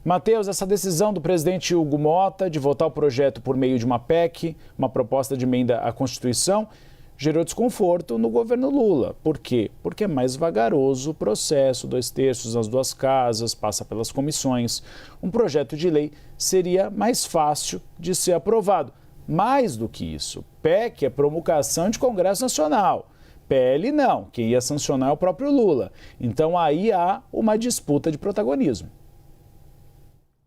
Matheus, essa decisão do presidente Hugo Motta de votar o projeto por meio de uma PEC, uma proposta de emenda à Constituição, gerou desconforto no governo Lula. Por quê? Porque é mais vagaroso o processo, 2/3 nas duas casas, passa pelas comissões. Um projeto de lei seria mais fácil de ser aprovado. Mais do que isso, PEC é promulgação de Congresso Nacional. PL não, quem ia sancionar é o próprio Lula. Então aí há uma disputa de protagonismo.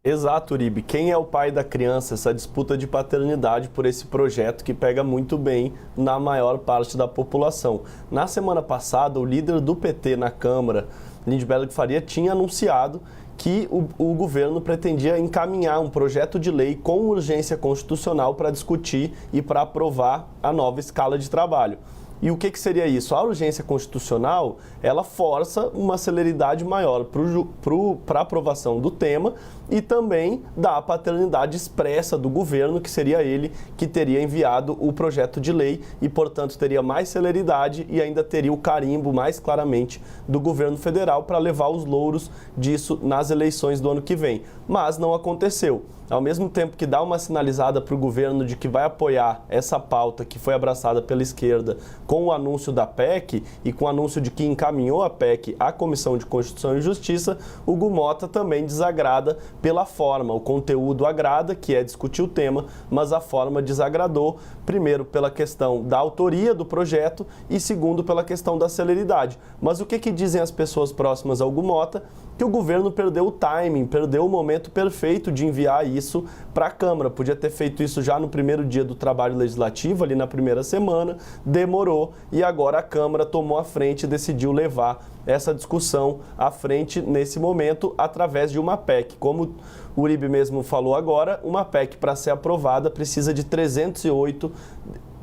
Exato, Uribe. Quem é o pai da criança? Essa disputa de paternidade por esse projeto que pega muito bem na maior parte da população. Na semana passada, o líder do PT na Câmara, Lindbergh Faria, tinha anunciado que o governo pretendia encaminhar um projeto de lei com urgência constitucional para discutir e para aprovar a nova escala de trabalho. E o que seria isso? A urgência constitucional, ela força uma celeridade maior para a aprovação do tema e também dá a paternidade expressa do governo, que seria ele que teria enviado o projeto de lei e, portanto, teria mais celeridade e ainda teria o carimbo mais claramente do governo federal para levar os louros disso nas eleições do ano que vem. Mas não aconteceu. Ao mesmo tempo que dá uma sinalizada para o governo de que vai apoiar essa pauta que foi abraçada pela esquerda com o anúncio da PEC e com o anúncio de que encaminhou a PEC à Comissão de Constituição e Justiça, o Hugo Motta também desagrada pela forma. O conteúdo agrada, que é discutir o tema, mas a forma desagradou, primeiro pela questão da autoria do projeto e segundo pela questão da celeridade. Mas o que dizem as pessoas próximas ao Hugo Motta? Que o governo perdeu o timing, perdeu o momento perfeito de enviar isso para a Câmara. Podia ter feito isso já no primeiro dia do trabalho legislativo, ali na primeira semana, demorou e agora a Câmara tomou a frente e decidiu levar essa discussão à frente nesse momento através de uma PEC. Como o Uribe mesmo falou agora, uma PEC para ser aprovada precisa de 308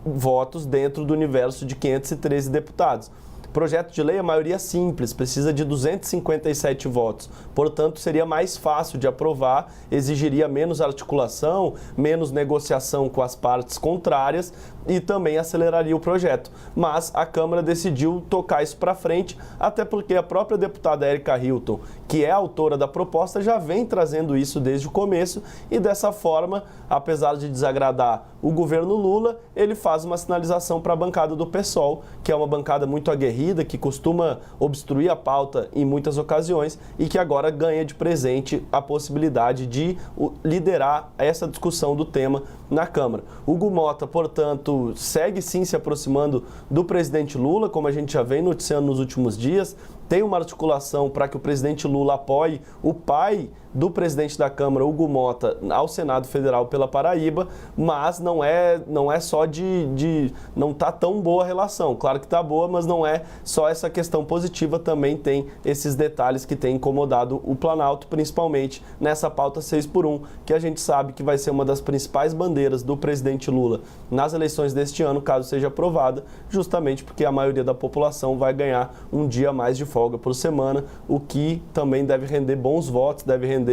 votos dentro do universo de 513 deputados. Projeto de lei, a maioria simples, precisa de 257 votos. Portanto, seria mais fácil de aprovar, exigiria menos articulação, menos negociação com as partes contrárias e também aceleraria o projeto. Mas a Câmara decidiu tocar isso para frente, até porque a própria deputada Erika Hilton, que é autora da proposta, já vem trazendo isso desde o começo e dessa forma, apesar de desagradar o governo Lula, ele faz uma sinalização para a bancada do PSOL, que é uma bancada muito aguerrida, que costuma obstruir a pauta em muitas ocasiões e que agora ganha de presente a possibilidade de liderar essa discussão do tema na Câmara. Hugo Motta, portanto, segue sim se aproximando do presidente Lula, como a gente já vem noticiando nos últimos dias, tem uma articulação para que o presidente Lula apoie o pai do presidente da Câmara, Hugo Motta, ao Senado Federal pela Paraíba, mas não é só não tá tão boa a relação. Claro que tá boa, mas não é só essa questão positiva, também tem esses detalhes que têm incomodado o Planalto, principalmente nessa pauta 6x1, que a gente sabe que vai ser uma das principais bandeiras do presidente Lula nas eleições deste ano, caso seja aprovada, justamente porque a maioria da população vai ganhar um dia a mais de folga por semana, o que também deve render bons votos, deve render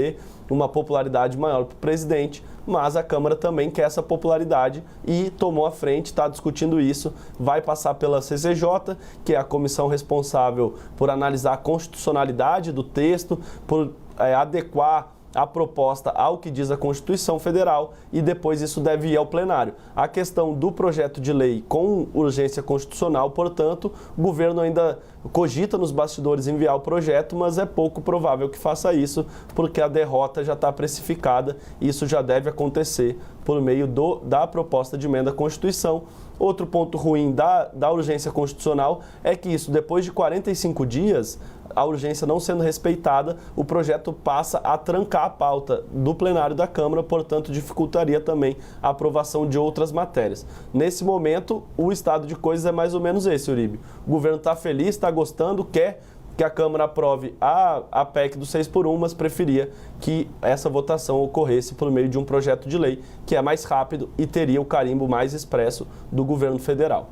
uma popularidade maior para o presidente, mas a Câmara também quer essa popularidade e tomou a frente, está discutindo isso, vai passar pela CCJ, que é a comissão responsável por analisar a constitucionalidade do texto, por adequar a proposta ao que diz a Constituição Federal e depois isso deve ir ao plenário. A questão do projeto de lei com urgência constitucional, portanto, o governo ainda cogita nos bastidores enviar o projeto, mas é pouco provável que faça isso, porque a derrota já está precificada e isso já deve acontecer por meio da proposta de emenda à Constituição. Outro ponto ruim da urgência constitucional é que isso, depois de 45 dias, a urgência não sendo respeitada, o projeto passa a trancar a pauta do plenário da Câmara, portanto, dificultaria também a aprovação de outras matérias. Nesse momento, o estado de coisas é mais ou menos esse, Uribe. O governo está feliz, está gostando, quer que a Câmara aprove a PEC do 6x1, mas preferia que essa votação ocorresse por meio de um projeto de lei que é mais rápido e teria o carimbo mais expresso do governo federal.